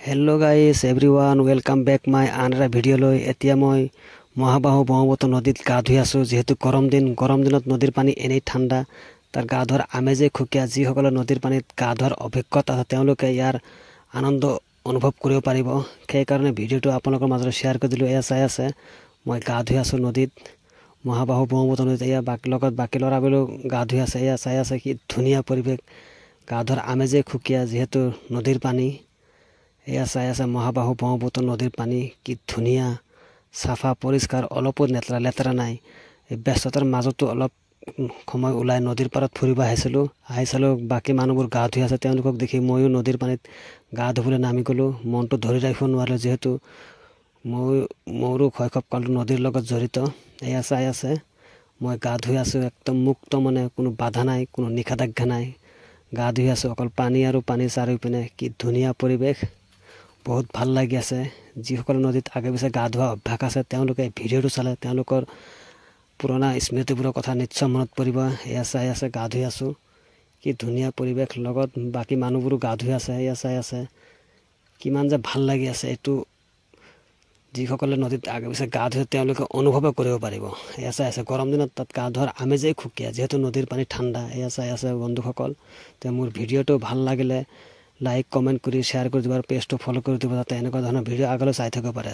Hello guys, everyone, welcome back my another video লৈ এতিয়া মই মহাবাহু ব্ৰহ্মপুত্ৰ নদীত গা ধুই আছো যেহেতু গৰম দিনত নদীৰ পানী এনেই ঠাণ্ডা তাৰ গা ধোৱাৰ আমেজে খুকিয়া যিসকলে নদীৰ পানীত গা ধোৱাৰ অভিজ্ঞতা আছে তেওঁলোকে ইয়াৰ আনন্দ অনুভৱ কৰিব পাৰিব সেই কাৰণে ভিডিওটো আপোনালোকৰ মাজত শেয়াৰ কৰি দিলো এয়া চাই আছে মই গা ধুই আছো নদীত মহাবাহু ব্ৰহ্মপুত্ৰ নদীত এয়া বাকি লৰাবোৰে গা ধুই আছে এয়া চাই আছে কি ধুনীয়া পৰিবেশ গা ধোৱাৰ আমেজে খুকিয়া যেহেতু নদীৰ পানী এয়া চাই আছে মহাবাহু ব্ৰহ্মপুত্ৰ নদীৰ পানী কি ধুনীয়া সাফা পৰিষ্কাৰ অলপো লেতেৰা নাই এই ব্যস্ততাৰ মাজতো অলপ সময় ওলাই নদীৰ পাৰত ফুৰিব আহিছিলো বাকি মানুহবোৰ গা ধুই আছে তেওঁলোকক দেখি ময়ো নদীৰ পানীত গা ধুবলৈ নামি গলো মনটো ধৰি ৰাখিব নোৱাৰিলো যেহেতু মোৰো শৈশৱকালটো নদীৰ লগত জড়িত এয়া চাই আছে মই গা ধুই আছো একদম মুক্ত মানে কোনো বাধা নাই কোনো নিষেধাজ্ঞা নাই গা ধুই আছো অকল পানী আৰু পানী চাৰিওপিনে কি ধুনীয়া পৰিবেশ বহুত ভাল লাগি আছে যিসকল নদীত আগে পিছে গা ধোৱা অভ্যাস আছে তেওঁলোকে ভিডিওটো চালে তেওঁলোকৰ পুৰণা স্মৃতিবোৰৰ কথা নিশ্চয় মনত পৰিব এয়া চাই আছে গা ধুই আছো কি ধুনীয়া পৰিবেশ লগত বাকি মানুহবোৰো গা ধুই আছে এয়া চাই আছে কিমান যে ভাল লাগি আছে এটো যিসকলে নদীত আগে পিছে গা ধুই তেওঁলোকে অনুভৱ কৰিব পাৰিব এয়া চাই আছে গৰম দিনত তাত গা ধোৱাৰ আমেজেই খুকিয়া যেহেতু নদীৰ পানী ঠাণ্ডা এয়া চাই আছে বন্ধুসকল তে মোৰ ভিডিওটো ভাল লাগিলে লাইক কমেন্ট কৰি শেয়াৰ কৰি দিবা পেজটো ফলো কৰি দিবা যাতে এনেকুৱা ধৰণৰ ভিডিও আগলৈ চাই থাকিব পাৰে।